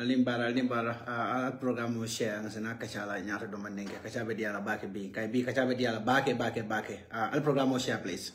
limbara al program mo share ngasana kachala nyata do manenge kachabe diala bake bi kai bi kachabe diala bake al program mo share please.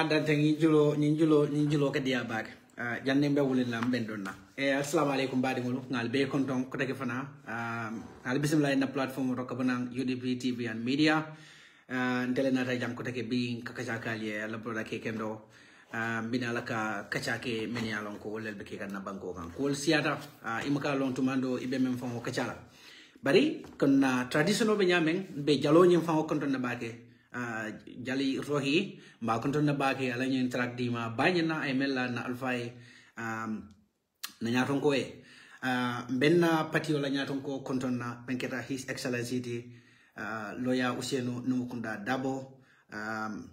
Dante ninjulo kadiya bag janne be wulina bendonna assalamu alaikum badi ngulu ngal be konton ko tege fana al bismillah na platform rokabana UDP TV and media ntelena ta jam ko tege bi kakaja kaliye la broda ke kendo binala ka kachake menialon ko lel be ke kan banko kan ko siata imaka lon tumando ibe mem fon kachala bari konna traditional be nyamen be jalo nyim fon konton na bake jali rohi ma konton na bake ala nyen track di ma banyana ay mella na alfay na nyaton ko benna pati wala nyaton ko konton na benketa his excellency lawyer Ousainou Numukunda Dabo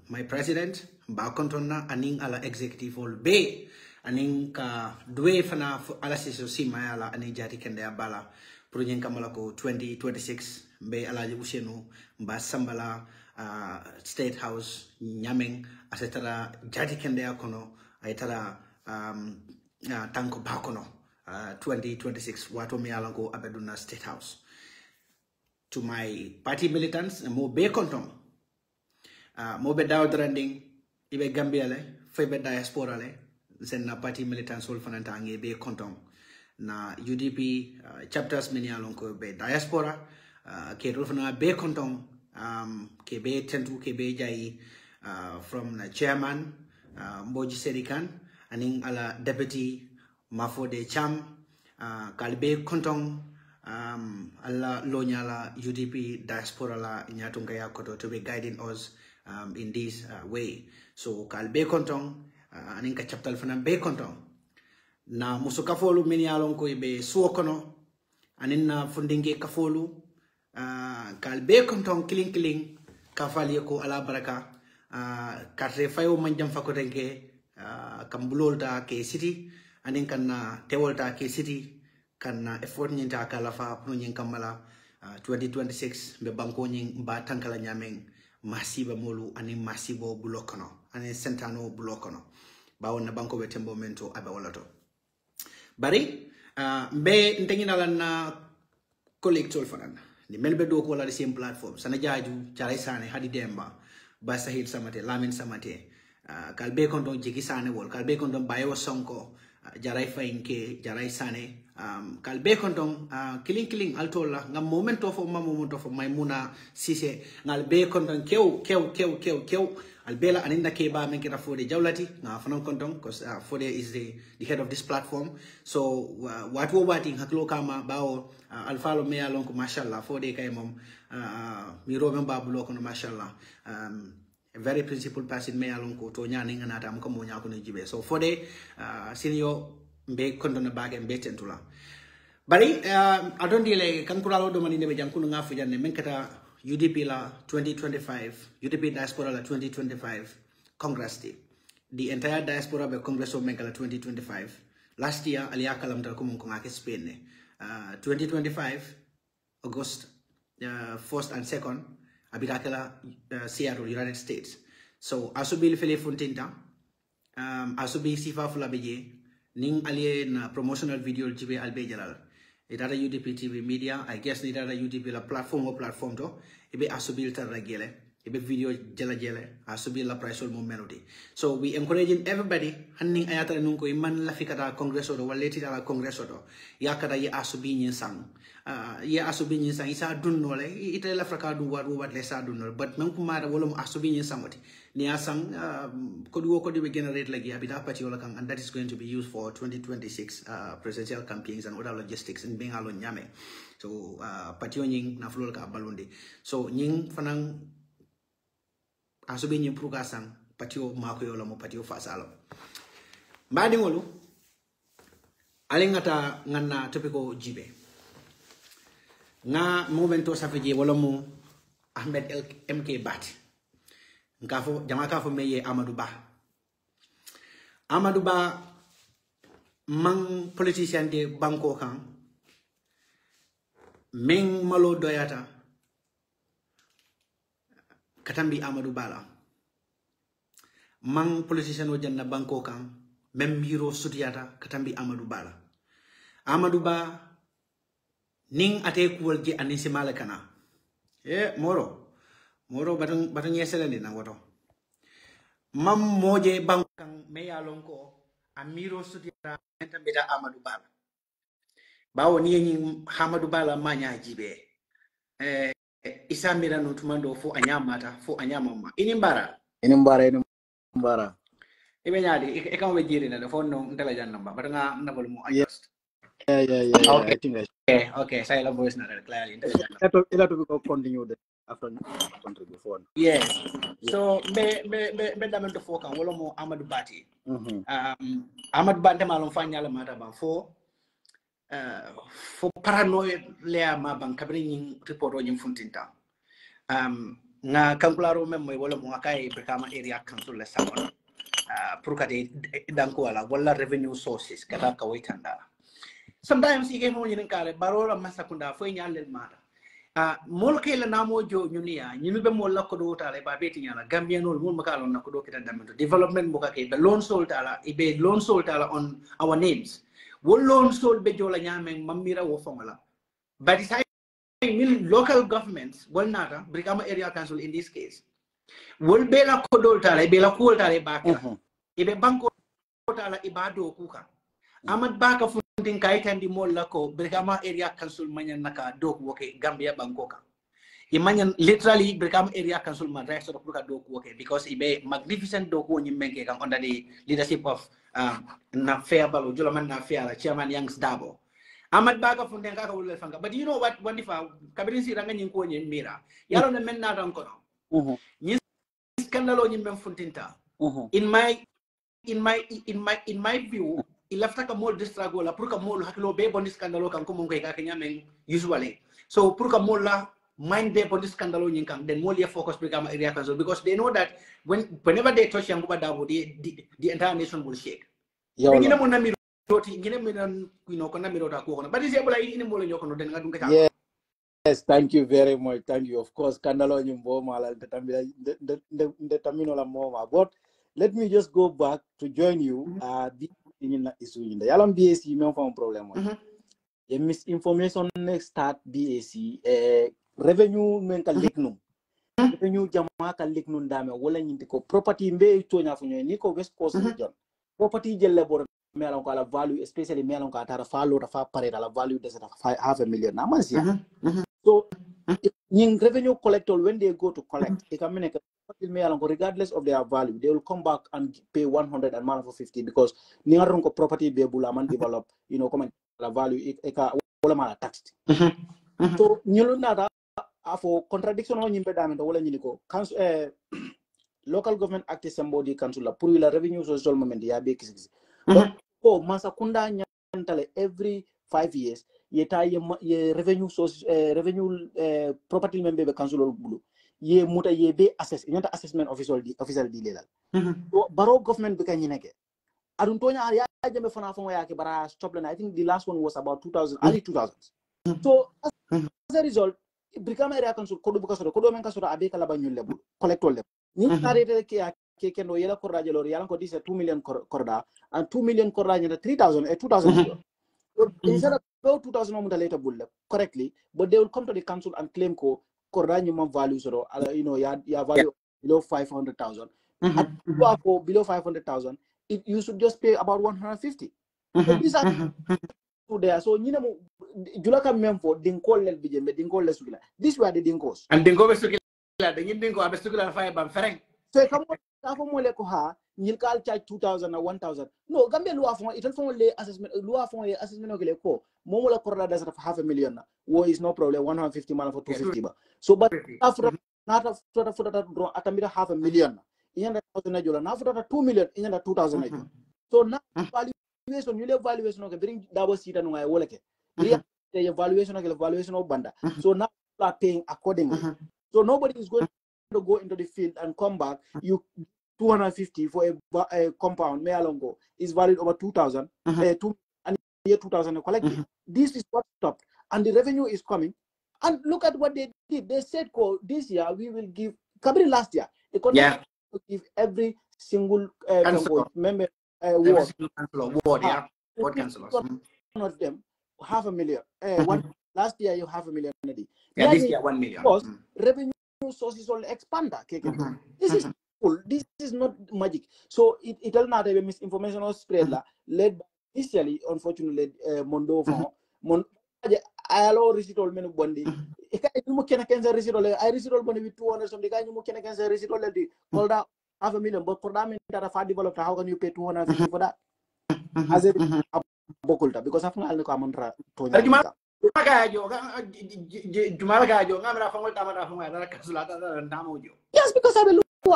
my president ba konton na aning ala executive all be aning ka dwe fana ala siso sima ala aning jati kende bala pour nyen kamala ko 2026 be ala Ousainou ba sambala State House Nyameng asetara jati kende akono aitara tanko bakono 2026 wato me alango abeduna State House. To my party militants mo be kontom mo be daw trending ibe Gambia le febe diaspora le zen party militants sol fananta ngi be kontom na UDP chapters meni alonko be diaspora ke rofna be kontom ke be tentu ke be jayi from the chairman Mboji Serikan aning ala deputy Mafode Cham kalbe kontong alla lonyala UDP diaspora la nyatunga ya koto to be guiding us in this way. So kalbe kontong aning ka chaptal fana be kontong na musu kafolu min yalon ko be suokono anin na fundinge kafolu kal be konton killing kafali ko ala baraka katre fayo manjam fakotenke kambulolta ke city anin kan tewolta ke city kan effort nyinta kala fa pro nyin kamala 2026 be banko nyin ba tankala nyamen masiba molu anin masibo bulokono anin sentano bulokono bawon na banko be tembo mento abe wolato bari be ntengina lan collectol fanan ni melbe do ko la the same platform sana jaaju jaray sane hadi demba ba sahil samate lamin samate kalbe konton jigi sane wol kalbe konton bayo sonko jaray fainke jaray sane kalbe konton killing altola ngam moment of maimuna sise ngal be konton kew albela aninda ke ba men kita fode jawlati nga fanan konton cause fode is the head of this platform so what we waiting haklo kama bawo alfalo me alon ko mashallah fode kay mom mi roben babulo ko mashallah a very principled person me alon ko to nyani ngana tam ko mo nyako ne jibe so fode senior be konton na bage be tentula bari adondi le kankuralo do mani ne be jankunu nga fu janne men kata UDP la 2025 UDP diaspora la 2025 Congress day the entire diaspora be Congress of Mekala 2025 last year aliya kalam tal ko mon ko ngake Spain 2025 August 1st and 2nd abitakala Seattle United States so asubil fele funtinta asubi sifa fula beje ning aliye na promotional video jibe albe jalal itata UDP TV media I guess ni itata UDP la platform to ibe asubil taragele ibe video jela asubil la price mo melody so we encouraging everybody hanning ayata nunko iman la fikata congress do waleti la congress do yakata ye asubi nyin sang isa dunnole ite la fraka du wat le sa dunnol but man kuma da wolum asubi nyin sangoti ni asang kodi we generate lagi abita pati wala kan and that is going to be used for 2026 presidential campaigns and other logistics in being alon nyame so pati nying na flol ka balonde so nying fanang asubi nyin pruka sang pati o mako yola mo pati o fasalo mbadi ngolu alingata nganna topiko jibe nga momento safeje wala mo Ahmed MK Bat ngafo jama ka fo meye Amadou Ba mang politician de banko kan meng malo doyata katambi Amadou Ba la mang politician o janna banko kan mem biro sutiyata katambi Amadou Ba ning ate kuwol je ani simala kana moro batang yesele ni na woto mam moje bankang me yalon ko amiro sutira entambita Amadou Ba bawo ni Amadou Ba manya jibe isa mira no tumando fo anyamata fo anyamama inimbara ibe nyaadi e kan we jiri na fo no ndela jannamba batanga nabol mo adjust Okay, saya la voice na clearly. Ila to go continue after contribute phone. Yes. So be damen to fokan wala mo Amadou Bati. Amadou Bante malum fanya la mata ban fo paranoid le ma ban kabri nyin report o nyim funtinta. Nga kankularo mem moy wala mo akay bekama area council la samon. Pour kade danko wala revenue sources kata ka waitanda. Sometimes you get more in Kale, Barola Masakunda, Foyna Mata. Molke la Namo Jo Nunia, Yunibe Mola Kodota, Babetina, Gambian or Mulmakal on Nakodoka development Bokake, the loan sold ala, Ibe loan sold ala on our names. Will loan sold Bejola Yaming, Mamira or Formula. But it's local governments, will nada, Brigama Area Council in this case. Will Bela Kodota, Bela Kulta, Baka, Ibe Banco Ibado Kuka. Ahmad Baka funding kaitan di mola ko Brigama Area Council manyan naka dok woke Gambia Bangkoka. Imanyan literally Brigama Area Council man rest of dok woke because ibe magnificent dok wo nyimenge kang under the leadership of na fair balo julaman na fair chairman Youngs Dabo. Ahmad Baka funding kaka wala fanga. But you know what wandifa kabirin si rangan yung ko nyin mira. Yalo na men na rang ko no. Nyin skandalo nyimem fundinta. In my view ilafta ka mol distrago la pour ka mol hakilo be bon scandalo kan ko mon ko ka kenya men usually so pour ka mol la mind be bon scandalo nyin kan then mol ya focus Brikama area council because they know that whenever they touch Yankuba Dabo the entire nation will shake ngine mo na mi roti ngine mi nan ko na mi rota ko but is able ine mol nyoko no den ngadum ka Yes, thank you very much. Thank you. Of course, Kandalo Nyumbo Mala the Tamino La Moma. But let me just go back to join you. This in the Yalam BAC no problem. A misinformation start BAC revenue mental lignum. Revenue Jamaica lignum dame wala nyintiko property mbe tonya funyo niko West Coast region. Property jelle bor melon ko la value especially melon ko atara fa lo fa pare la value des $500,000 na man so in revenue collector when they go to collect regardless of their value they will come back and pay 100 and man for 50 because ningaron ko property be bula man develop comment la value eka wala mala taxed so nyulu nada afo contradiction on nyimbe dame wala nyiniko local government act somebody council la pour la revenue social moment ya be kisi but masakunda nyantale every 5 years yeta ye revenue source revenue property member be council bulu ye muta ye be assess nyanta assessment official di legal baro government be kan yineke adun tonya ya jame fana fon ya ke bara stop I think the last one was about 2000 early 2000s so as a result Brikama area council kodo buka sodo kodo men ka sodo abe kala banyul lebu collector lebu ni tarete ke kendo yela korda jelor yala ko dise 2 million korda and 2 million korda nyata 3000 and 2000 so instead of 2000 later bull correctly but they will come to the council and claim ko korda nyuma value sodo ya value below 500,000 below 500,000 you should just pay about 150 so these are there so nyina mo julaka memfo dinkol lel bijembe dinkol le sugila this were the dinkos and dinko be sugila de dinko abe sugila fa bam fereng so kamo ta fo mo le ko ha nyil kal charge 2000 or 1000 no gambe loi fon itel fon le assessment loi fon le assessment okele ko momo la korda da $500,000 na wo is no problem 150 man for 250 ba so but after not after that draw atamira $500,000 inyanda 1000 na jola na after 2 million inyanda 2000 na jola so na valuation you valuation okay bring double seat and ngai woleke the evaluation of evaluation of banda so now people are paying accordingly so nobody is going to go into the field and come back you 250 for a compound Mealongo is valued over 2000 and year 2000 collected this is what stopped and the revenue is coming and look at what they did they said this year we will give Kabri last year economic to give every single member ward ward councillors one of them $500,000 one last year you $500,000 this year 1 million because revenue sources will expand this is cool this is not magic so it will not have a misinformation or spread led by initially unfortunately mondo ayalo recitol menu bondi mu kena kenza recitol I recitol bondi with 200 something guy mu kena kenza recitol di called out $500,000 but for that that fa develop how can you pay 250 for that as a bokulta because after all ko amantra to yes because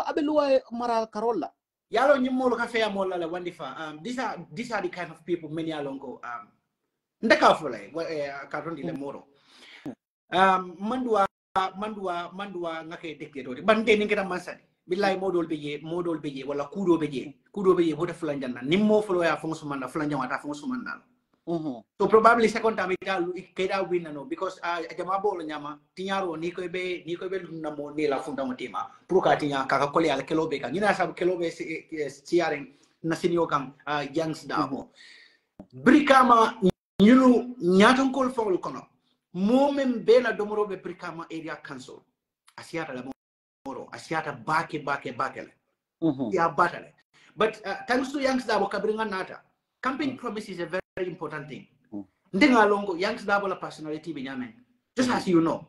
abelua maral karola yalo nyimolo ka feya molla la wandifa these are the kind of people many alongo ndaka fulay ka tondi le moro mandua ngake dekketo bante ni ngeta mansadi billahi modol beje wala kudo beje hoto fulanjanna nimmo fulo ya fongo sumanda fulanjama fongo sumanda so probably second time keda win no because jama bolo nyama tinyaro ni ko be namo ni la funda motima pour ka tinya kaka kole ala kelobe ka ngina sab kelobe siaren na sinio kam yangs damo Brikama nyulu nyaton kol fogol kono momem bela domorobe Brikama area council asiata la moro asiata bake ya batale but thanks to yangs dabo kabringa nata campaign promise is a very important thing. Ndenga longo yangs double la personality be nyamen. Just as you know,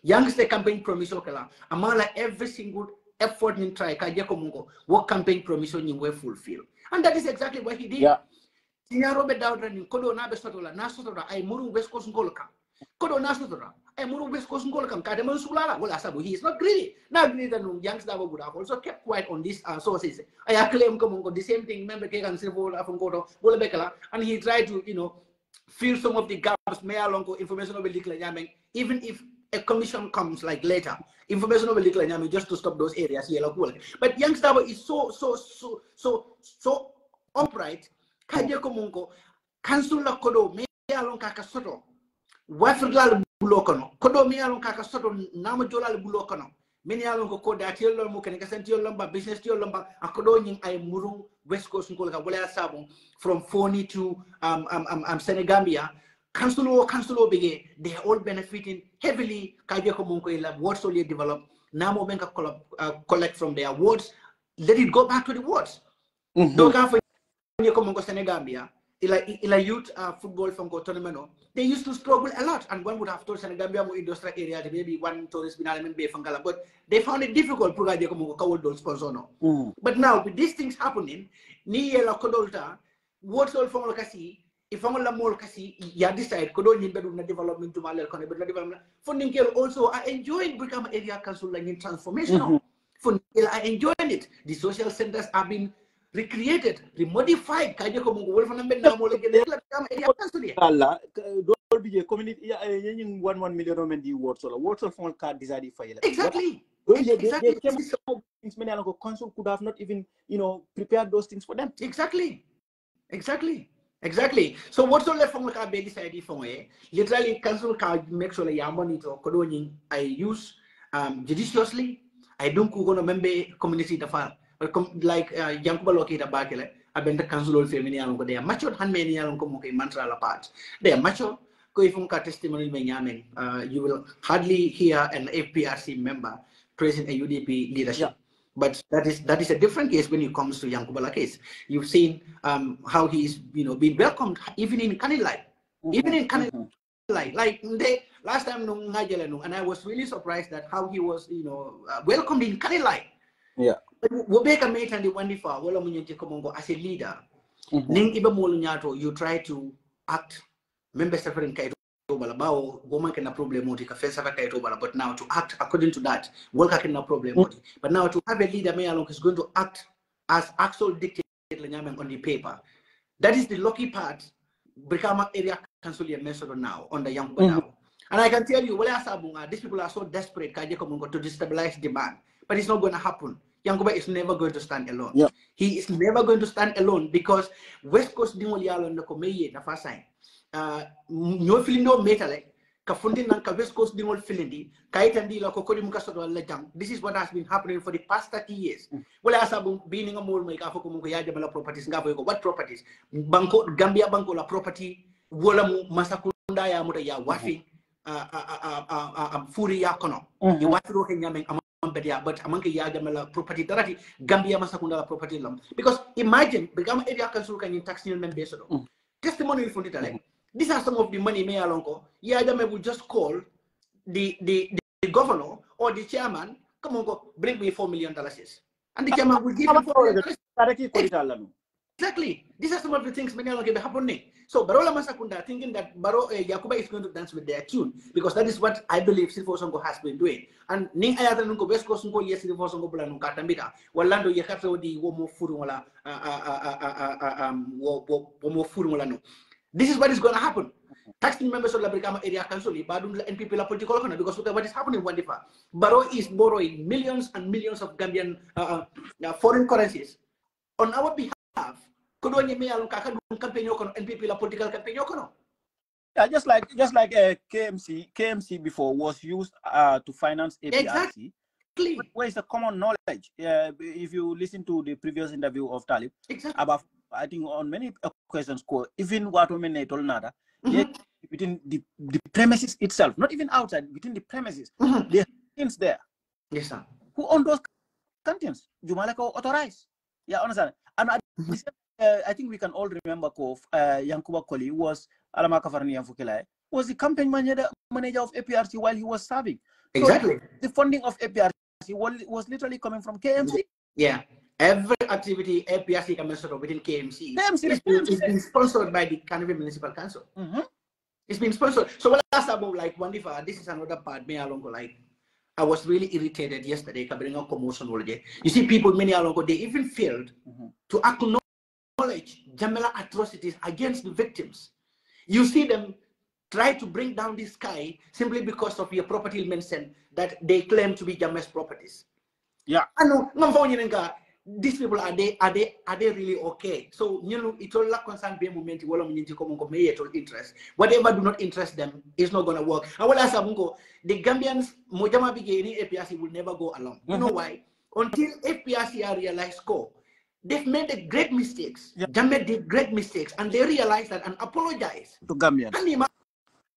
yangs the campaign promise okala amala every single effort in try ka jeko mungo what campaign promise ni we fulfill. And that is exactly what he did. Yeah. Tinya Robert Dowdra ni kodo na be sotola na sotola ay muru West Coast ngolka. Kodo nasutura. Muru West Coast Ngol kam Kadaman Sulala. Well, Asabu, he is not greedy. Now greedy than youngster would have also kept quiet on these sources. I claim Komungo, the same thing, remember Kagan Silvo Afongoto, Bolabekala, and he tried to, fill some of the gaps, may along information over Likla Yaming, even if a commission comes like later, information over Likla Yaming just to stop those areas here. But youngster is so upright. Kaja Komungo, Kansula Kodo, may along Kakasoto. Wafrila bulokono kodo mi alon kaka soto nama jolal bulokono mini alon ko koda tiolo mo ken kasentiyo lomba business tiyo lomba akodo nyin ay murung West Coast ko ka wala sabon from Foni to Senegambia council bege they are all benefiting heavily kaje ko mon ko ila what solely develop namo benka collect from their wards, let it go back to the wards. Do ka fo ko mon ko Senegambia ila youth football from tournament, they used to struggle a lot, and one would have told Senegambia more industrial area maybe one tourist be fangala, but they found it difficult to sponsor no. But now with these things happening, ni yela kodolta what's all from kasi if I'm la mol kasi ya decide kodo ni bedu na development to malel kono bedu na development funding kel also I enjoyed become area council like in transformation funding I enjoyed it. The social centers have been recreated, remodified. Kaje ko mungu wolfa nambe na mo lege la kama area council ya Allah do be community ya 1 million men di word so phone card decided for you. Exactly. They came up things many along council could have not even prepared those things for them. Exactly. So what's all left from the be decided for literally council card make sure ya monitor kodo nyin I use judiciously. I don't go no member community the file. But like Yankuba located Bakele, I been the council of family along they are mature handmade along Komoke mantra apart. They are mature. Go if you testimony you will hardly hear an FPRC member praising a UDP leadership. Yeah. But that is a different case when it comes to Yankubala case. You've seen how he's been welcomed even in Kanilai. Even in Kanilai. Like last time and I was really surprised at how he was welcomed in Kanilai. Yeah. Wobeka mate and the wonderful wala munyenje komongo as a leader. Ning iba molu nyato you try to act member suffering kaito bala bao woman can problem moti ka fesa kaito bala but now to act according to that wolka can problem moti but now to have a leader may along is going to act as actual dictate on the paper. That is the lucky part. Become area council method now on the young now. And I can tell you, these people are so desperate to destabilize demand, but it's not going to happen. Yankuba is never going to stand alone. Yeah. He is never going to stand alone because West Coast Dingolialo and the Komeye, the first time. No feeling no metale, Kafundi and West Coast Dingol Filindi, Kaitandi La Kokodi Mukasodo Lejang. This is what has been happening for the past 30 years. Well, as I've been in a more make Afokumuya properties, what properties? Banco Gambia Banco la property, Wolamu Masakunda Yamuda Ya Wafi, Furi Yakono, you want to look in Yaman. But among the property darati Gambia Masakunda property lump. Because imagine become area council can tax nil members. Testimony from Italy. These are some of the money may alongo. Yadame will just call the governor or the chairman, come on go bring me $4 million. And the chairman will give him $4 million. Exactly. These are some of the things many are happening. So Barola Masakunda thinking that Yakuba is going to dance with their tune because that is what I believe Silvo Songo has been doing. And Ning Ayatanunko West Coast Songo yes Silvo Songo Bulanum Katambita. Walando Yakato di Womo Furumala Womo Furumolano. This is what is going to happen. Taxing members of the Brigama area council, Badun and people are political because look at what is happening in Wandifa. Baro is borrowing millions and millions of Gambian foreign currencies on our behalf. Yeah, just like KMC before was used to finance APRC. Exactly. Where is the common knowledge? If you listen to the previous interview of Talib, about I think on many questions, even what women told nada, within the premises itself, not even outside, within the premises, there are things there. Yes, sir. Who own those canteens? Jumaleko authorized. Yeah, understand. And I think we can all remember Yankuba Koli was Alamaka Farni Fukilai was the campaign manager of APRC while he was serving. Exactly. So the funding of APRC was literally coming from KMC. Yeah. Every activity APRC can within KMC is being sponsored by the Canterbury Municipal Council. It's been sponsored. So what last about like Wandifa, this is another part. Me along like I was really irritated yesterday. Kabringa commotion holiday. You see, people many along they even failed to acknowledge Jamela atrocities against the victims. You see them try to bring down this guy simply because of your property mentioned that they claim to be Jamel's properties. Yeah. I know. These people are they really okay? So you know it's all concerned be moment interest. Whatever do not interest them is not gonna work. And what the Gambians Mojama Bigeni APRC will never go along. You know why? Until APRC realized they've made the great mistakes. Jammeh did great mistakes and they realized that and apologized to Gambians.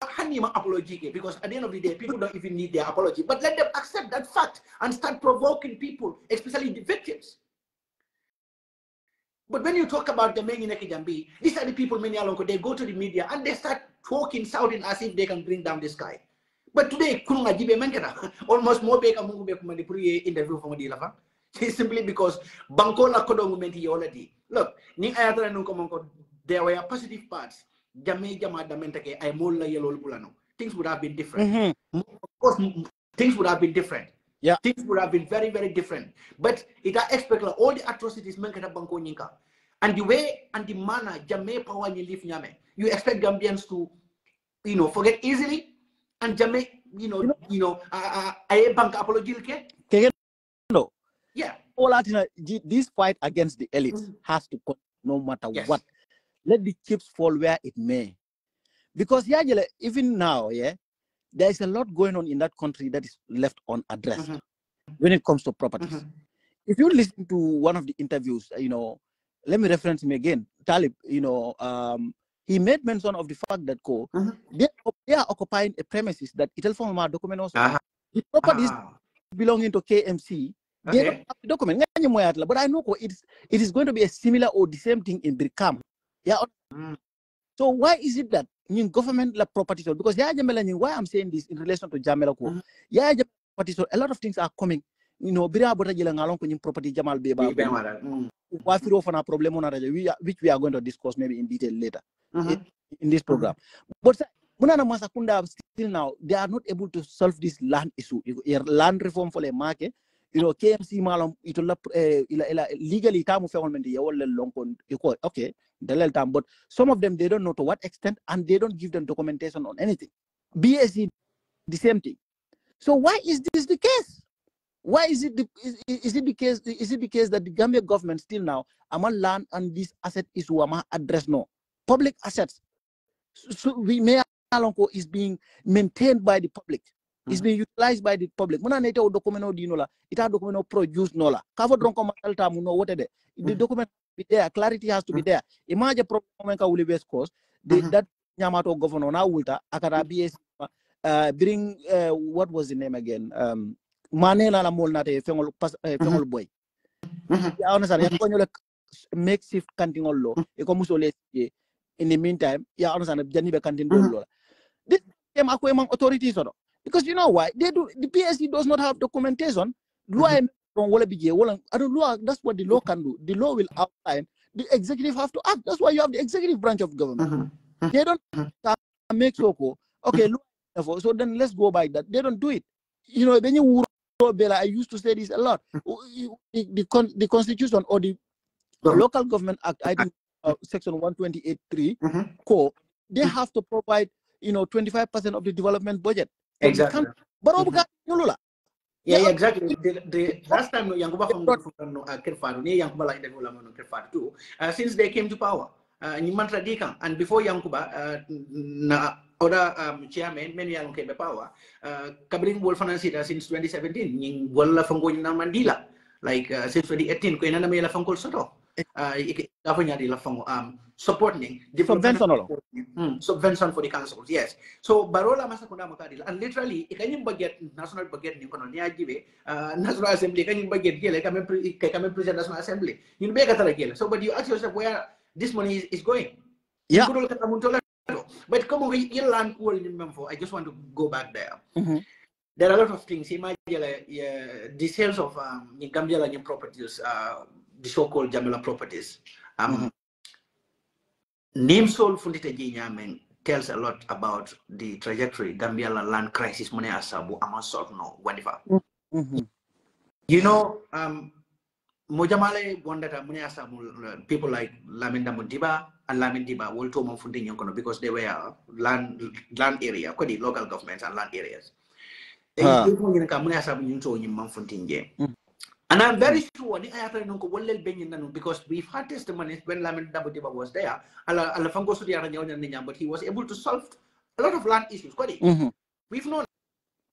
Hanima apology because at the end of the day, people don't even need their apology. But let them accept that fact and start provoking people, especially the victims. But when you talk about the men in Ekijambi, these are the people many along they go to the media and they start talking, shouting as if they can bring down this guy. But today, almost more big interview from the simply because Bankola Kodo movement already. Look, there were positive parts. Things would have been different. Of course, things would have been different. Yeah. Things would have been very, very different. But it expect all the atrocities and the way and the manner Jammeh power you live Nyame. You expect Gambians to, forget easily and Jammeh, I bank apology. No. Yeah. All this fight against the elites has to continue no matter what. Let the chips fall where it may. Because even now, there is a lot going on in that country that is left unaddressed when it comes to properties. If you listen to one of the interviews, let me reference him again, Talib, he made mention of the fact that they are occupying a premises that it'll form a document also. The properties belonging to KMC, they don't have the document. But I know it is going to be a similar or the same thing in Birkam. Yeah. So why is it that in government la property so because why I'm saying this in relation to Jamela property so a lot of things are coming. Bira bota jela ngalon ko nyim property Jamal Beba. Problem which we are going to discuss maybe in detail later in this program. But Munana Masakunda still now they are not able to solve this land issue. Land reform for the market. KMC malum legally tamu okay, but some of them they don't know to what extent and they don't give them documentation on anything. BSC the same thing. So why is this the case? Why is it the case that the Gambia government still now land and this asset is address no public assets? So we may is being maintained by the public. It's being utilized by the public. Muna neta o documento di nola, ita documento produce nola. Kavo dronko masalta muno what the document be there, clarity has to be there. Imagine problem ka uli West Coast, that Yamato governor na ulta akara BS bring what was the name again? Manela la mol nate fengol boy. Ya understand? Ya konyo makeshift canting law. Eko musole in the meantime, ya understand? Janibe canting law. This came up among authorities or because you know why they do the PSD does not have documentation. That's what the law can do. The law will outline. The executive have to act. That's why you have the executive branch of government. They don't make so okay. So then let's go by that. They don't do it. Then you I used to say this a lot. The constitution or the local government act, I think section 128(3) they have to provide 25% of the development budget. Exactly. Yeah, exactly. The last time since they came to power, and before Yankuba, other chairman, many came to power, Kabring Wolf since 2017, Mandila, like since 2018, Kuinana Fanko Soto. Supporting subvention for the councils, yes. So Barola Masakunda Makadil, and literally, can you budget national budget National Assembly, can you budget can present National Assembly? You make a so but you ask yourself where this money is going. Yeah. But come over here land I just want to go back there. There are a lot of things. Imagine the sales of Gambia properties, the so-called Jamela properties. Name soul fundita jinyameng tells a lot about the trajectory Gambia land crisis mune asabu amasort no wandifa. You know, Mojamale wondered mune asabu people like Lamin Damudiba and Lamin Diba will to Monfundi Yonkono because they were land area, quite the local governments and land areas. And I'm very sure because we've had testimonies when Lamin Dabutiba was there, but he was able to solve a lot of land issues. We've known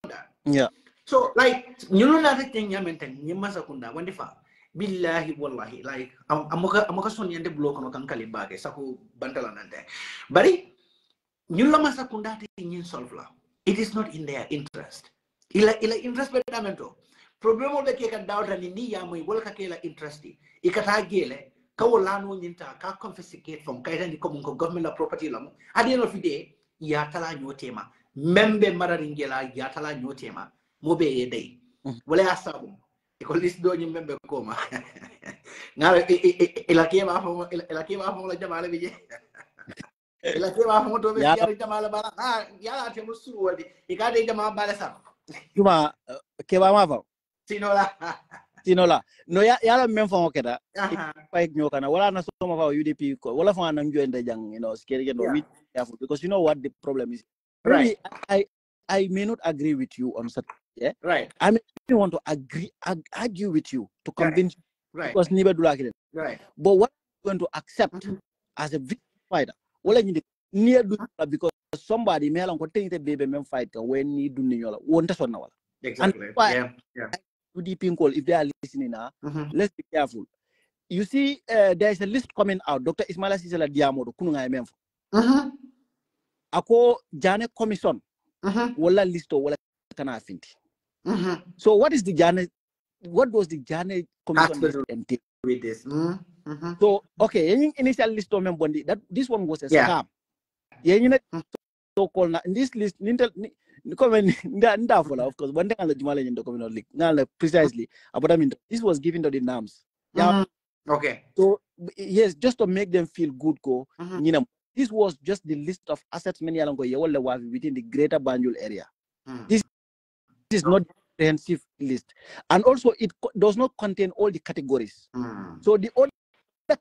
that. Yeah. So, like, you know that thing you maintain, you must have when the fa billahi wallahi, like, Amoka Sonia the block on Kankali Bage, Saku Bantalanante. But you must have thing solve. It is not in their interest. Ila interest bedamento. Problemo be ke kan dawta ni ya moy wol ka kela interesti ikata gele kawolano nyinta ka confiscate from kayta ni ko government property lamu at the end of the day ya tala nyotema membe mararingela ya tala nyotema mobe ye day wala asabu e ko list do ni membe ko ma ngala ila kema fo la jamala bi je ila kema fo to be yari jamala bala ya te musuru wadi ikade jamala bala sa Cuma keba ma Sinola. No ya men fa okeda. Pay nyokana wala na soma fa UDP ko wala fa na join the jang, you know, scary no careful because you know what the problem is. Really, Right. I may not agree with you on certain, yeah. Right. I may want to argue with you to convince right. because never do like it. Right. But what I'm going to accept as a victim fighter, wala you near do because somebody may along continue the baby men fight when you do nyola won't so na wala. Exactly. Yeah. UDP call if they are listening now, let's be careful. You see, there is a list coming out. Dr. Ismaila Sisela Diamodo, kununga memfo. Ako Jane Commission, wala listo wala kana finti. So what is the Jane? What was the Jane Commission entail with this? So okay, initial list of members that this one was a scam. Yeah, you know, so called in this list. Of course, one thing on the Jumala in the communal league. Now, precisely, but I mean, this was given to the NAMs. Yeah. Okay. So, yes, just to make them feel good, you know, this was just the list of assets many along within the greater Banjul area. This is not a comprehensive list. And also, it does not contain all the categories. So, the only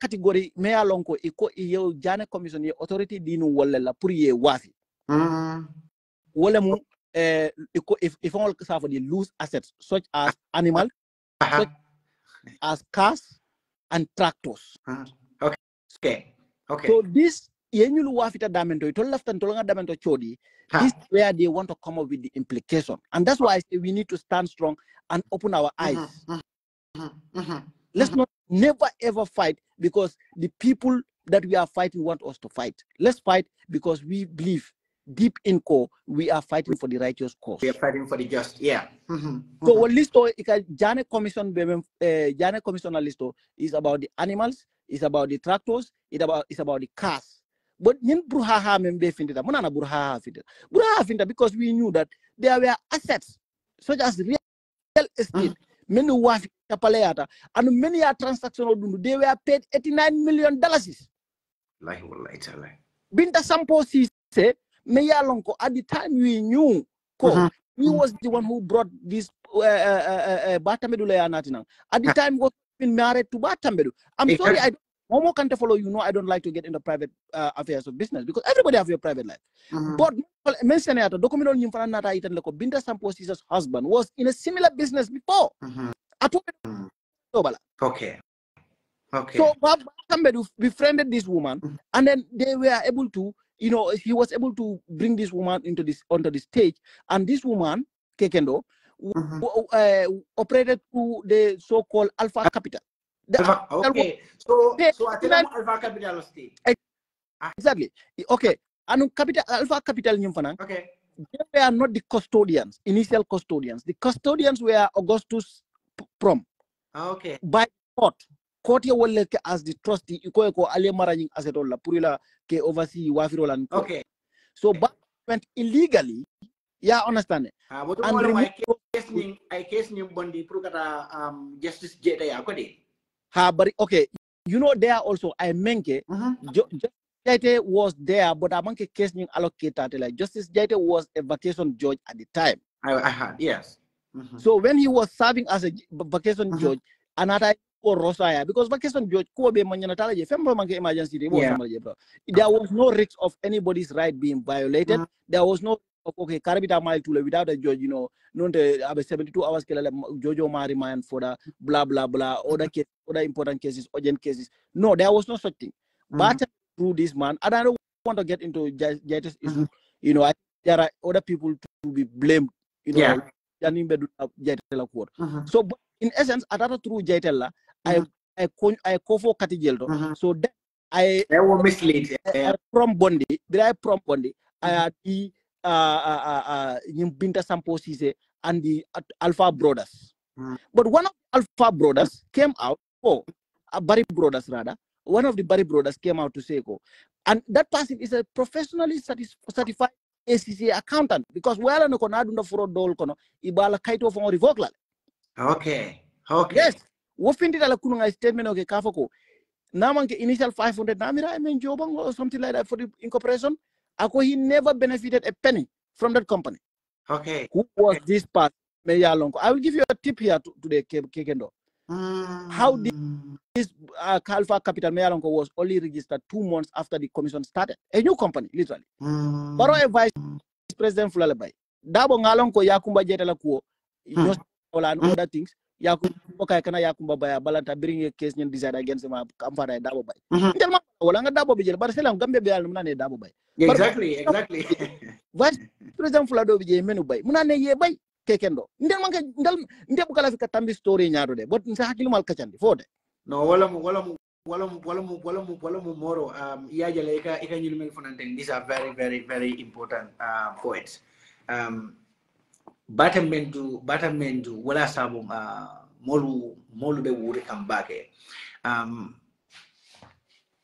category, me along ko, Jane Commission, authority dinu wala la puri wafi. Wala if all suffer the loose assets such as animals, such as cars and tractors. Okay. So this yenyulu wafita damento ito left and tolonga damento chodi. This is where they want to come up with the implication, and that's why I say we need to stand strong and open our eyes. Let's not never ever fight because the people that we are fighting want us to fight. Let's fight because we believe deep in core we are fighting for the righteous cause. We are fighting for the just, yeah. So what listo Jane Commission Jane Commissioner listo is about the animals, it's about the tractors, it's about the cars. But nin bruhaha membe findita munana bruhaha findita because we knew that there were assets such as real estate, many wafi kapaleata, and many are transactional dundu. They were paid $89 million. Binta Sampo said Meyalonko, at the time we knew he was the one who brought this Batambedu Leanatina. At the time was been married to Batambedu. I'm sorry, Momo can't follow you know I don't like to get into private affairs of business because everybody have your private life. But mention it Binta Samposi's husband was in a similar business before. Okay. So Batambedu befriended this woman and then they were able to, you know, he was able to bring this woman onto the stage, and this woman, Kekendo, operated through the so-called Alpha Capital. Okay. So Alpha Capital state. Exactly. Okay. And Alpha Capital okay. They were not the custodians, initial custodians. The custodians were Augustus Prom. Okay. By court. Court ya wale as the trustee iko ale maranying asset la purila ke oversee wafiro lan. Okay. So but went illegally. Yeah, understand it. But I case ni bondi pro kata justice jeda ya kodi. But okay, you know there also I menke Jaite was there, but among the case being allocated, like Justice Jaite was a vacation judge at the time. I had, yes. So when he was serving as a vacation judge, another or Rosaya, because vacation judge Kobe Manyanatala, emergency, there was no risk of anybody's right being violated. There was no okay, Karabita mile to without a judge, known to have 72 hours Jojo Mariman for the blah blah blah, other case, other important cases, urgent cases. No, there was no such thing. But through this man, and I don't want to get into Jaites issue. There are other people to be blamed, So but in essence, atata through Jaitella, I kofo katijeldo. So that I were misled. From Bondi, I had the Binta Sampo Sise and the Alpha Brothers. But one of the Alpha Brothers came out, Barry Brothers rather, one of the Barry Brothers came out to say, and that person is a professionally certified ACCA accountant, because we are not for dol kono ibala kaito for revoke. Okay. Yes. Wofindi la kununga statement okay kafoko. Namanke initial 500 namira I jobang or something like that for the incorporation. Ako he never benefited a penny from that company. Okay. Who was this part? I will give you a tip here today, Kekendo. How this Alpha Capital Mayalonko was only registered 2 months after the commission started. A new company, literally. Baro a vice president Fulalabai. Dabo Ngalonko Yakumba Jetala Kuo, and other things. Yakumba Kana Yakumba Baya Balanta bring a case and decide against him. Kamfara Dabo Bay. Dabo Bijel, but Selam Gambe Bialmane Dabo Bay. Exactly. Vice President Fulado Vijay Menubay. Munane ye bay Kekendo. Ndel bukala fika tambi story nyaro de. But nsa hakilu malkachandi for de. No, wala mu moro. Iyajale ika nyulume funanteng. These are very, very, very important points. Batamendu wala sabum molu be wuri kambake.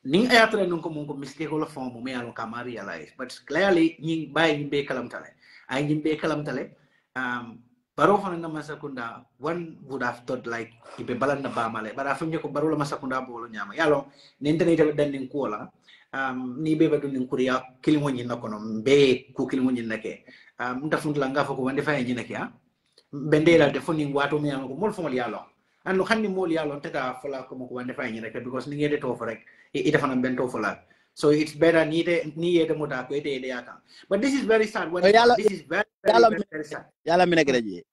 Ning ayatra nung ko mistake holo form me alon kama realize, but clearly ning bay nimbe kalam tale. Ay nimbe kalam tale. Baro fana masakunda, one would have thought like ibe balan na bamale, but after ko baro la masakunda bolo nyama. Yalo nintene ite danding kuola. Ni be badun ning kuria kilimo nyina kono be ku kilimo nyina ke. Mtafund langa foko wande fa nyina ke ha. Bendela de funding watu me ko mol fo yalo. And no hanni mol yalo teta fola ko ko wande fa nyina ke because ni ngede to for rek ite fana bento fola. So it's better ni ede mota ko ite ede yaka. But this is very sad. This is very sad. Yala mina gereje.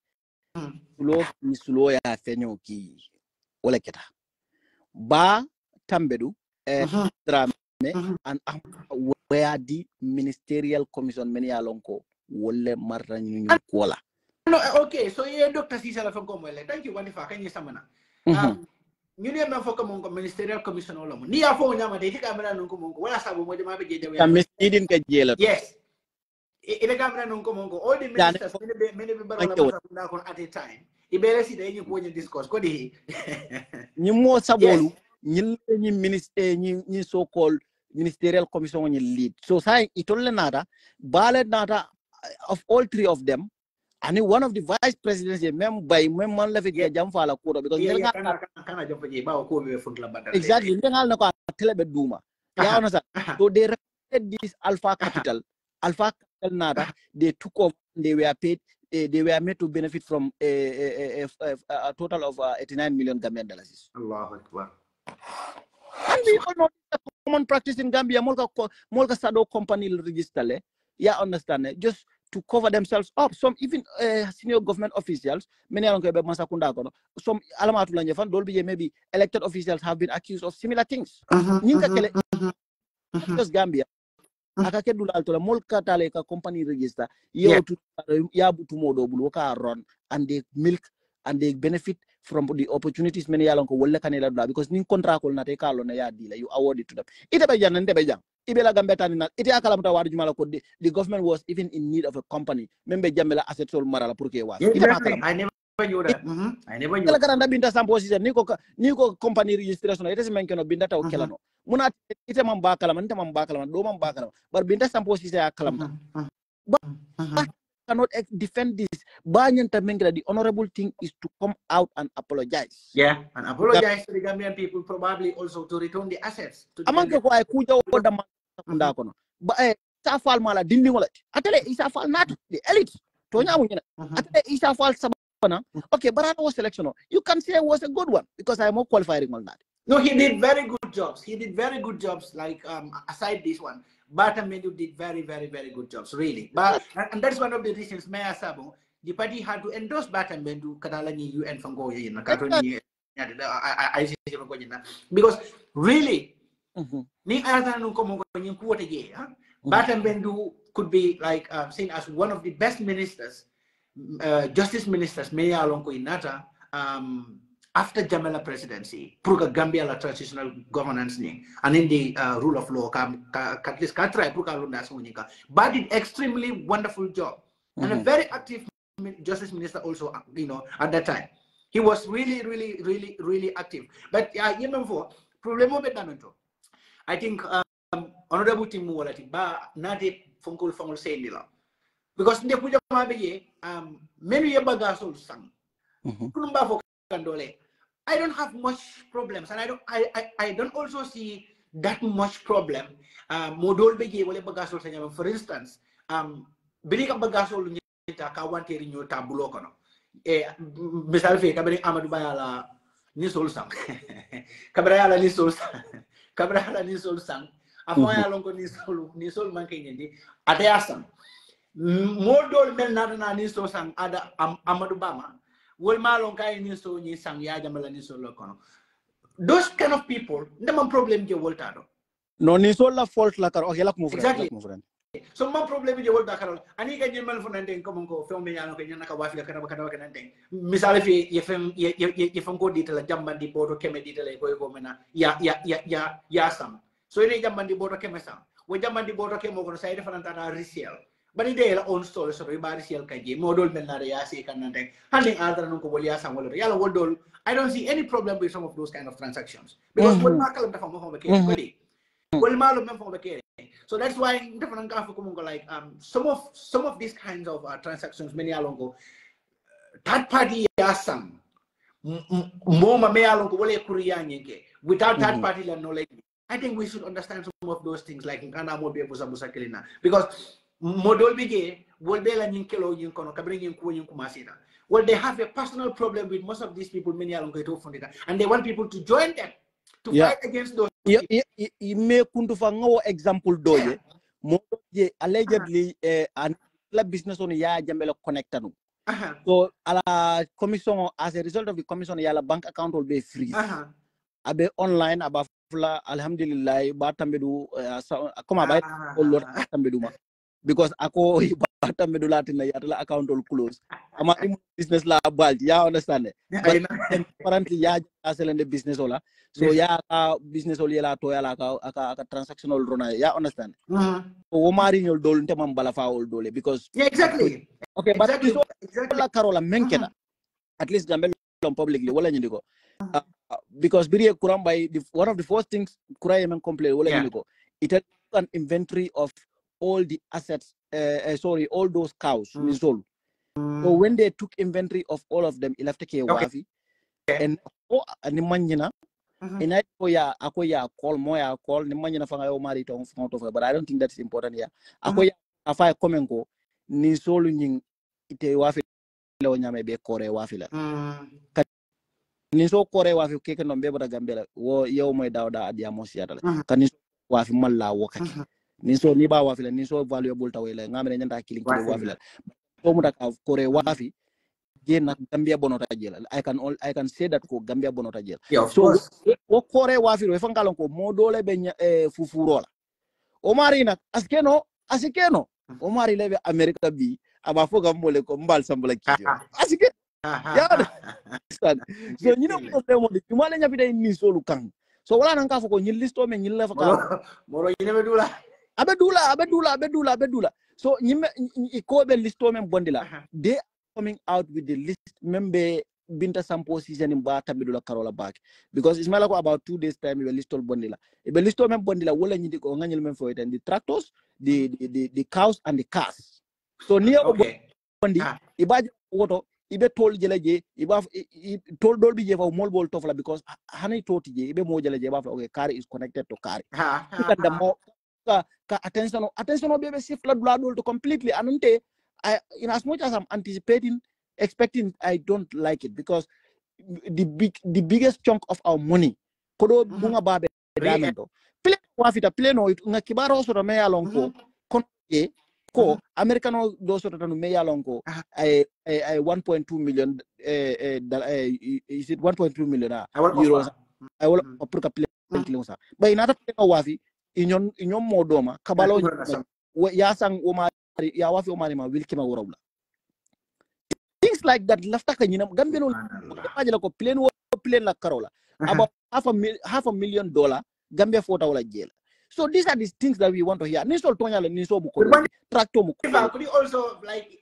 Sulo ya fenyo ki ole keta. Ba tambedu drame and where the ministerial commission many alonko wole marra ñu kola. No, okay, so yeah, Dr. Sisala from Comwell. Thank you, Wanifa. Can you samana? You never focus on ministerial commission all of ni afo nyama de camera nunko mongo wala sabu mo de mabe je de misleading ka jela. Yes. Ile camera nunko mongo all the ministers many people at a time. Ibere si de ñu ko ñu discuss ko di ñi mo sabolu ñi minister ñi so called ministerial commission ñi lead. So say itolle nada bale nada of all three of them. And one of the vice presidents, member man left it jam for la kuro because exactly. So they recommended this Alpha Capital nada. They took off. They were paid. They were made to benefit from a total of 89 million Gambian dollars. Allahu Akbar. And we all know the common practice in Gambia. Molka Sado company register. Yeah, understand. Just to cover themselves up. Some even senior government officials, many some maybe elected officials have been accused of similar things. Just Gambia. Company register. Run and they milk and they benefit from the opportunities many because nin contract na take you award it to them. The government was even in need of a company. Member Jamela assets all marala was. I never knew that. I never knew that. Niko company registration. It is mentioned of Bindata Kelano. Muna itamam bakalam, domam bakalam. But Binta Sampos is a kalam. But cannot defend this. The honorable thing is to come out and apologize. Yeah, and apologize to the Gambian people, probably also to return the assets. Among the sakunda kono ba Isa Fall mala dindi ngola atele Isa Fall not the elite to nyamu nyina atele Isa Fall sabana okay Barata was selection you can say it was a good one because I am more qualified on that. No, he did very good jobs. He did very good jobs. Like aside this one, Batamendu did very, very, very good jobs, really. But and that's one of the reasons Maya Sabo, the party had to endorse Batamendu Kadalani UN Fangoya because really, ni Batamendu could be like seen as one of the best ministers, justice ministers, Maya Alonko Inata. After Jamela presidency, Pruka Gambia la transitional governance ni, and in the rule of law, at least try Pruka Lundas Munika, but did extremely wonderful job and a very active justice minister also. You know, at that time, he was really, really, really, really active. But even for problemo betamento, I think honorable Timu Walati ba nade funkul fangul sayindila because nde puja mabeye many yebagasol sang kunumba fo kandole. I don't have much problems, and I don't also see that much problem. Modol begi wale bagasol sa nyama. For instance, bili ka bagasol nyita ka wanteri nyo tabulo kono. Misal fe kabari Amadou Bayala ni sol sang. Kabrayala ni sol sang. Kabrayala ni sol sang. Afoya longo ni sol manke nyendi. Ate asam. Modol mel na ni sol sang ada Amadou Bama. Those kind of people, no problem je voltado. No ni so la fault la karo la mo exactly. So my problem je volta karo. Ani ka jemal fo nande ko mon ko fe me yano ko nyana ka wafi ka ka nande. Misale fi ye fem ko ditala jambandi bodo keme ditala ko mena ya sam. So ene jambandi bodo keme sam. Wo jambandi bodo kemo ko say defananta na risiel. But they are own story, so everybody see Kaji, model Menariasi can handing other Nukolia Samuel Yala Wodol. I don't see any problem with some of those kind of transactions. Because we'll mark them from the so that's why different like some of these kinds of transactions many along third party yasam moma me along without third party knowledge. I think we should understand some of those things like because modol bige wolbe la nyinkelo nyinkono kabri nyinku nyinkumasida well they have a personal problem with most of these people many along to fundita and they want people to join them to fight against those me kuntu fa ngawo example doye modol je allegedly an la business on ya jambela connectanu so ala commission as a result of the commission ya la bank account will be free abe online aba fla alhamdulillah ba tambedu koma ba lot tambedu ma because ako bata medulati na yatala account all close ama business la bald ya understand but apparently ya asel the business ola so ya business ol yela to yala ka transactional rona ya understand so wo mari nyol dol nte bala fa ol dole because exactly okay exactly. But exactly la karola menkeda at least gambel publicly wala nyindiko because biriye kuram by one of the first things kuray men complain wala nyindiko it has an inventory of all the assets, all those cows. So when they took inventory of all of them, wafi and ni manjina and I akoya call moya call ni manjina fanga yo mari to but I don't think that's important here. Akoya afa komengo ni solu nying ite wafi lo nyame be kore wafi la ni so kore wafi keke no be bada gambela wo yow moy dawda adia mosiata kan wafi malla wokake niso ni ba wafila niso valuable tawela ngamere nyanda killing kilo wafila so muta ka kore wafi gena Gambia bonota jela I can say that ko Gambia bonota jela so wo kore wafi we fangalon ko modole be fufurola o marina asikeno o mari lebe America bi aba foga mole ko mbal sambala kijo asike ya so nyina ko demo di mala nyabida ni solu kan so wala nan ka foko nyi listo me nyi lefa ka moro yine be dula abedula so nyime ikobe listo men bondila they are coming out with the list membe binta sampo season ba tabedula karola back because it's malako about 2 days time we listo bondila e be listo men bondila wala nyindi ko nganyel men fo the tractors the cows and the cars so near bondi ibaje woto ibe tol jeleje iba tol dolbi je fa molbol tofla because hanay toti je ibe mo jeleje ba fa okay car is connected to car ka attention o bebe shift la dula to completely anunte in as much as I'm expecting, I don't like it because the biggest chunk of our money kodo bunga babe damento play no nga kibaro so me alonko kon ko americano do so tanu me alonko I 1.2 million is it 1.2 million euros I will pour ka play sa bay nata play no wafi inyon modoma kabalo ya sang o ma ya wafi o ma wilkima worawla things like that lafta ka nyina gambe no la ko plane la karola about $500,000 Gambia for wala jail. So these are the things that we want to hear. Niso tonya le niso buko tractor muko. Could you also like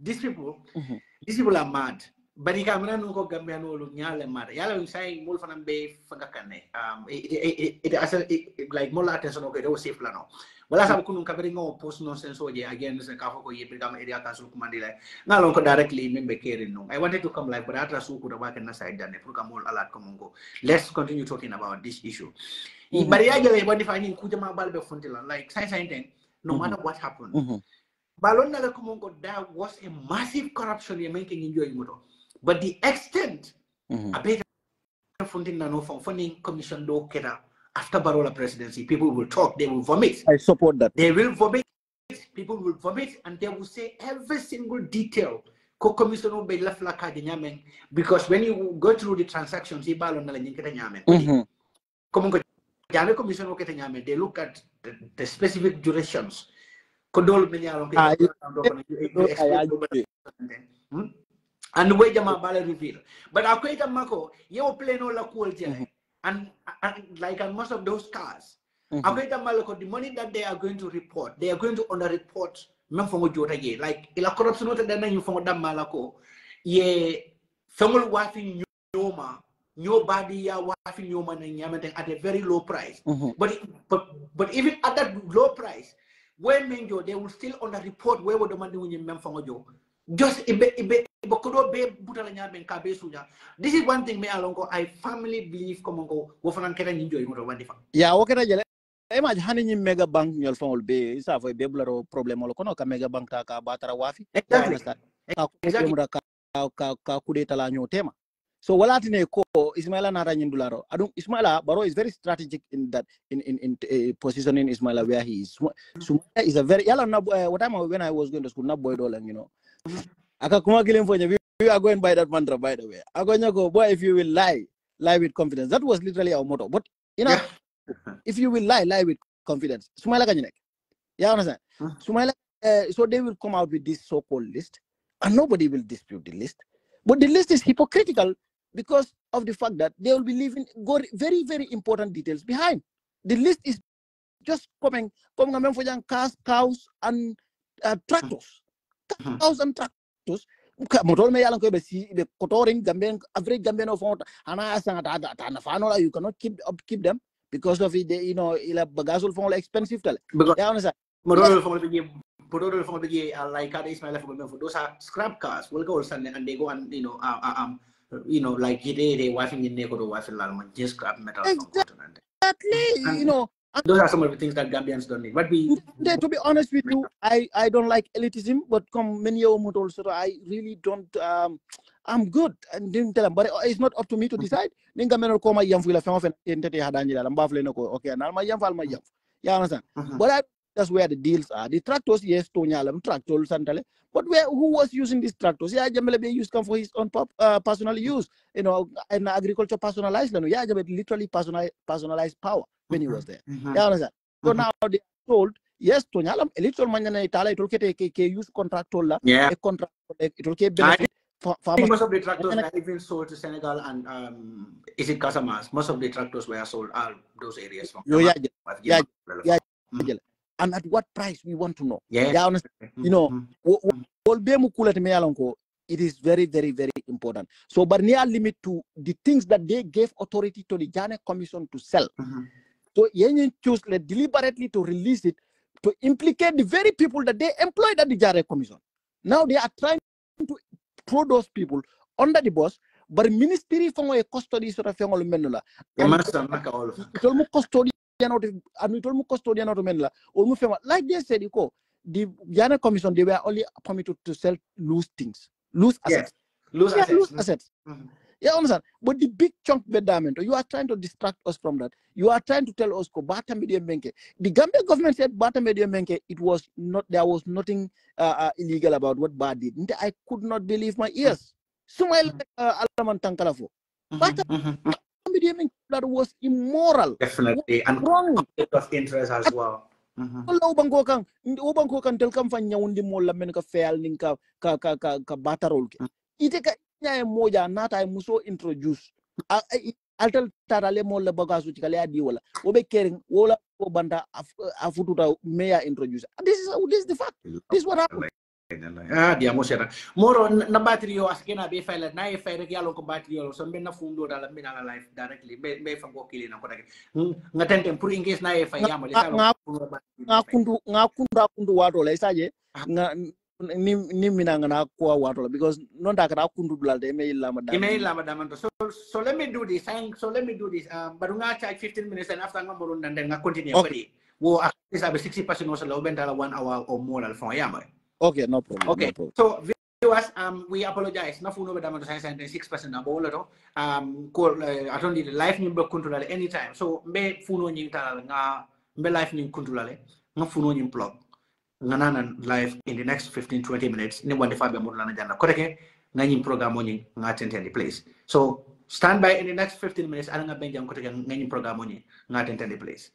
these people are mad. But he camera no ko Gambia no lu nyale mad. Yala you say mul fanam be fangakane. It like more attention okay do safe plano. Wala sa kunung kabering ngo post nonsense oje again sa kafo ko yepil kam area kasu kumandila. Ngalong ko directly membe kerin no. I wanted to come live but atra su ko da wakan na side dane pour kamol alat ko mongo. Let's continue talking about this issue. But ya jale bandi fani ku jama balbe fontila like thing no matter what happened. Balon na ko mongo there was a massive corruption you making enjoy moto. But the extent a better fontila no funding commission do keda after Barola presidency, people will talk, they will vomit. I support that. They will vomit, people will vomit, and they will say every single detail. Because when you go through the transactions, they look at the specific durations. And the way Jama Bala reveal. But Akweta Mako, you play no la cool and like most of those cars, the money that they are going to report, they are going to underreport. Like ila corruption not that you found that malako. Ye family wafing nobody ya wafing nyoma at a very low price. But even at that low price, when they will still underreport where would the money when you memfongo. Just this is one thing me alongo I firmly believe komongo wo fanan keta enjoy moto wandi fa ya woketa jele image hani ni mega bank nyol fawol be isa fo be blaro problem lo kono ka mega bank ta ka batara wafi exactly ka kudeta la nyo tema so walatine ko Ismaila nata nyindularo adum Ismaila Baro is very strategic in that in positioning Ismaila where he is. Sumaya is a very yala what time when I was going to school na boy dolang you know akakuma kilim for we are going by that mantra by the way agonya go boy if you will lie with confidence. That was literally our motto, but you know if you will lie with confidence. Sumaila kanyinek you understand Sumaila so they will come out with this so-called list and nobody will dispute the list, but the list is hypocritical because of the fact that they will be leaving very, very important details behind. The list is just coming for young cows and tractors. Cows and tractors. You cannot keep them because of it. You know, bagasol phone expensive. Like those are scrap cars. We'll go and they go and you know, like they washing in Neko washing just scrap metal. Exactly. You know, those are some of the things that Gambians don't need. But to be honest with you, I don't like elitism, but come many also I really don't I'm good and didn't tell them, but it's not up to me to decide. Ninga menol ko ma yam fu la fama fen entete hadani la mbafle nako okay na ma yam fal ma yam. You understand? But that's where the deals are. The tractors, yes, Tonyalam, tractors, Santale. But who was using these tractors? Yeah, Jamelabe used them for his own personal use, you know, and agriculture personalized. Yeah, literally personalized power when he was there. You understand? So now they are told, yes, Tonyalam, a little manana Italia, it will get a use contractor, a contract, it will get benefit. Most of the tractors are even sold to Senegal and is it Casamas? Most of the tractors were sold all those areas. Yeah. And at what price we want to know. Yeah, you know, it is very, very, very important. So, but near limit to the things that they gave authority to the Jane Commission to sell. So, you choose deliberately to release it to implicate the very people that they employed at the Jane Commission. Now they are trying to throw those people under the bus, but ministry from a custody sort of custody custodian auto men la or mu fema like they said the Ghana Commission, they were only permitted to sell loose assets. Loose assets. Yeah, understand. But the big chunk bedament, you are trying to distract us from that. You are trying to tell us Bata Media Menke. The Gambia government said Bata Media Menke, there was nothing illegal about what Ba did. I could not believe my ears. Sumail Alaman Tankalafo. Bata Media Menke, that was immoral. Definitely. And wrong of interest as well. Ubang ko kan tel kam fa nyawundi mo la men ka feyal ning ka batarol ke ite ka nyaay moja nata ay muso introduce altal tarale mo la bagasu ci kale adi wala obe kering wala ko banda afututa meya introduce this is the fact. This is what happened. Dia mo sera moro na battery yo askena be file na e file rek yalo ko battery yo so ben na fundo dala min ala live directly be fa go kili na ko rek ngatentem pour in case na e file yamo le talo kundu wato la isaje ni minanga na ko wato because non da ka kundu dulal de email la madam so let me do this baru nga charge 15 minutes and after nga mo nan nga continue padi wo at least 60% also la bentala 1 hour or more al fon yamo. Okay, no problem. Okay, no problem. So viewers, we apologize. Na funo be damando 6% na bolo call atondi live ni be control anytime. So be funo nyi talal nga be live ni control nga funo nyi plug nga nanan live in the next 15-20 minutes ni wande fabe mo lana janna ko reke nga nyi program nyi nga tentende place. So stand by in the next 15 minutes ala nga benjam ko reke nga nyi program nyi nga tentende place.